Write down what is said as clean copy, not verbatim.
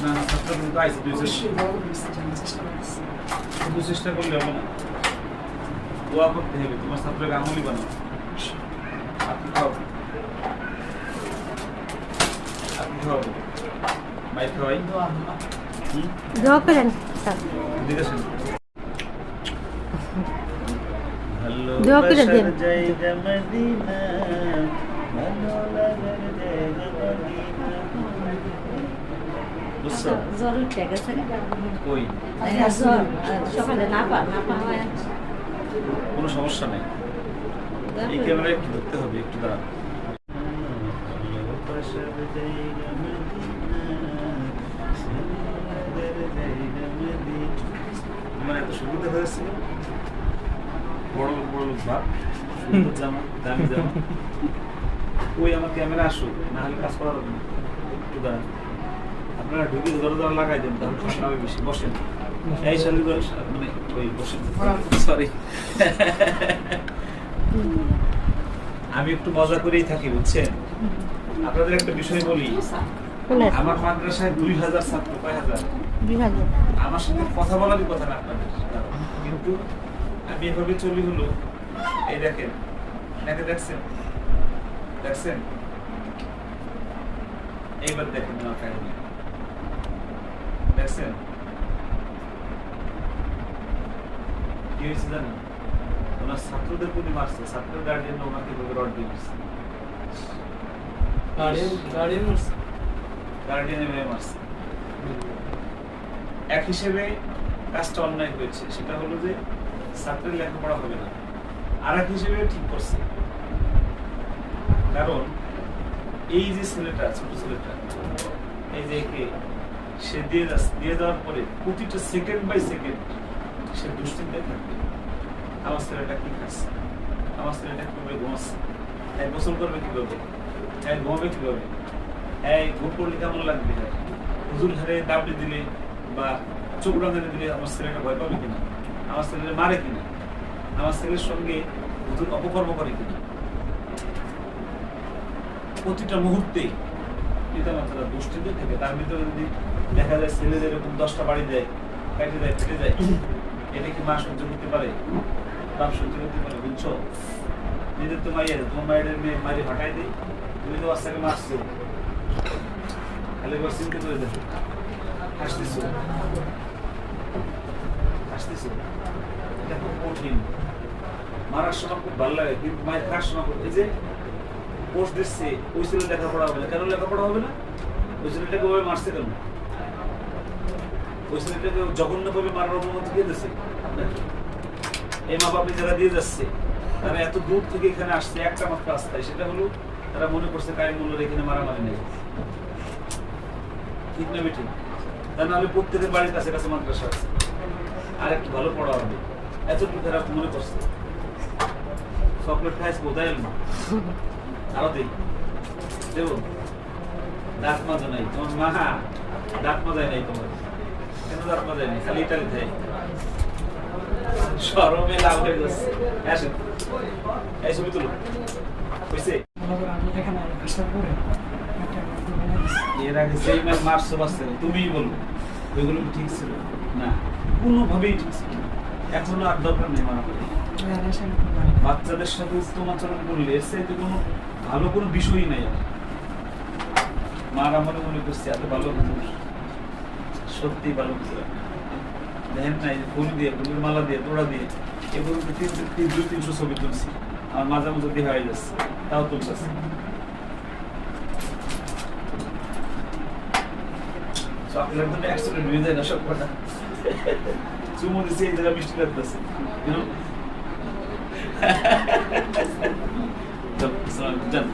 না না ছাত্র কিন্তু আইসি শুধু চেষ্টা করলে হবে না, দোয়া করতে হবে, তোমার ছাত্রকে আমলি বানাও। আপনি খাওয়াবেন, আপনি খাওয়াবেন, মাইক খাওয়াই, দোয়া করেন স্যার, দেখেছেন দোয়া করে দেন। জায়গা মদিনা, ভালো লাগার জায়গা মদিনা। বুঝছো? জ্বর উঠে গেছে কই জ্বর সকালে না হয় কোনো সমস্যা নেই, এই ক্যামেরায় একটু ধরতে হবে, একটু দাঁড়ান। মানে এত সুবিধা হয়েছিল, বড় লোক ভাব, সুন্দর জামা, দামি জামা। ওই আমার ক্যামেরা আসুক, না হলে কাজ করা যাবে না। একটু দাঁড়ান, আপনারা ঢুকে দরজা লাগাই দেন, তাহলে সমস্যা হবে বেশি। বসেন, এই সালি মানে ওই বসেন, সরি। আমি একটু মজা করেই থাকি, বুঝছেন? আপনাদের একটা বিষয় বলি, আমার মাদ্রাসায় 2000 ছাত্র, কয় হাজার? আমার সাথে কথা বলারই কথা না আপনাদের, কিন্তু আমি এভাবে চলি হলো, এই দেখেন, এনাকে দেখছেন, দেখছেন? এইবার দেখেন আমার কাহিনী, দেখছেন কি হয়েছে জানেন? ওনার ছাত্রদের প্রতি মারছে, ছাত্রের গার্ডিয়ান ওনাকে রড দিয়ে মারছে, গার্ডিয়ান এভাবে মারছে। এক হিসেবে কাজটা অন্যায় হয়েছে, সেটা হলো যে ছাত্রের লেখাপড়া হবে না। আর এক হিসেবে ঠিক করছে, কারণ এই যে ছেলেটা, ছোট ছেলেটা, এই যে একে সে দিয়ে দেওয়ার পরে প্রতিটা সেকেন্ড বাই সেকেন্ড সে দুশ্চিন্তায় থাকবে, আমার ছেলেটা কি খাচ্ছে, আমার ছেলেটা কিভাবে ঘুমাচ্ছে, এক গোসল করবে কিভাবে, এক ঘুমাবে কিভাবে, এই ঘুম পড়লে কেমন লাগবে, হুজুর ধারে দাবড়ি দিলে বা চোখ রাঙানি দিলে আমার ছেলেটা ভয় পাবে কিনা, আমার ছেলেটা মারে কিনা, আমার ছেলের সঙ্গে হুজুর অপকর্ম করে কিনা, প্রতিটা মুহূর্তে পিতা মাতারা দুষ্টিতে থেকে। তার ভিতরে যদি দেখা যায় ছেলেদের এরকম 10টা বাড়ি দেয়, কেটে দেয়, ফেটে যায়, এটা কি মা সহ্য করতে পারে? বাপ সহ্য করতে পারে? বুঝছো? নিজের তো মাইয়ের, তোমার মায়ের মেয়ে মারি ফাটাই দিই, তুমি তো বাচ্চাকে মারছো, খালি এবার চিন্তা করে দেখো, হাসতেছো, হাসতেছো, এটা খুব কঠিন। মারার সময় খুব ভালো লাগে, কিন্তু মায়ের খাওয়ার সময় এই যে পোস্ট দিচ্ছে, ওই ছেলে লেখাপড়া হবে না, কেন লেখাপড়া হবে না? ওই ছেলেটাকে ওভাবে মারছে কেন? ওই ছেলেটাকে জঘন্যভাবে মারার অনুমতি কে দিয়েছে? এই মা বাপ যারা দিয়ে যাচ্ছে, তারা এত দূর থেকে এখানে আসছে একটা মাত্র রাস্তায়, সেটা হলো তারা মনে করছে কারিমুল্লার এখানে মারামারি নেই, ঠিক না বেঠিক? তা নাহলে প্রত্যেকের বাড়ির কাছে কাছে মাদ্রাসা আছে, আর একটু ভালো পড়া হবে, এতটুকু তারা মনে করছে। চকলেট খাইস বোঝাই না, আরো দেখ দেব, দাঁত মাজা নাই তোমার মা, দাঁত মাজায় নাই তোমার, কেন দাঁত মাজায় নাই? খালি ইটালি খাই, শরমে লাভ হয়ে যাচ্ছে। আসেন, এই ছবি তুলো, বুঝছে? এর আগে সেই মারছো বাচ্চা, তুমিই বলো ওইগুলো ঠিক ছিল না? কোনোভাবেই ঠিক ছিল না। এখনো আর দরকার নেই মারামারি। বাচ্চাদের সাথে উত্তম আচরণ করলে এর চাইতে কোনো ভালো কোনো বিষয়ই নাই। মারামারি মনে করছি এত ভালো কিছু, সত্যি ভালো কিছু দেখেন নাই, ফুল দিয়ে, ফুলের মালা দিয়ে, তোড়া দিয়ে, এগুলো 300 ছবি তুলছি, আমার মাঝে মাঝে দেখা হয়ে যাচ্ছে, তাও তুলতেছে। চকলেট তো অ্যাক্সিডেন্ট হয়ে যায় না সব কটা, চুমো দিচ্ছে, এই জায়গায় মিষ্টি লাগতেছে, জান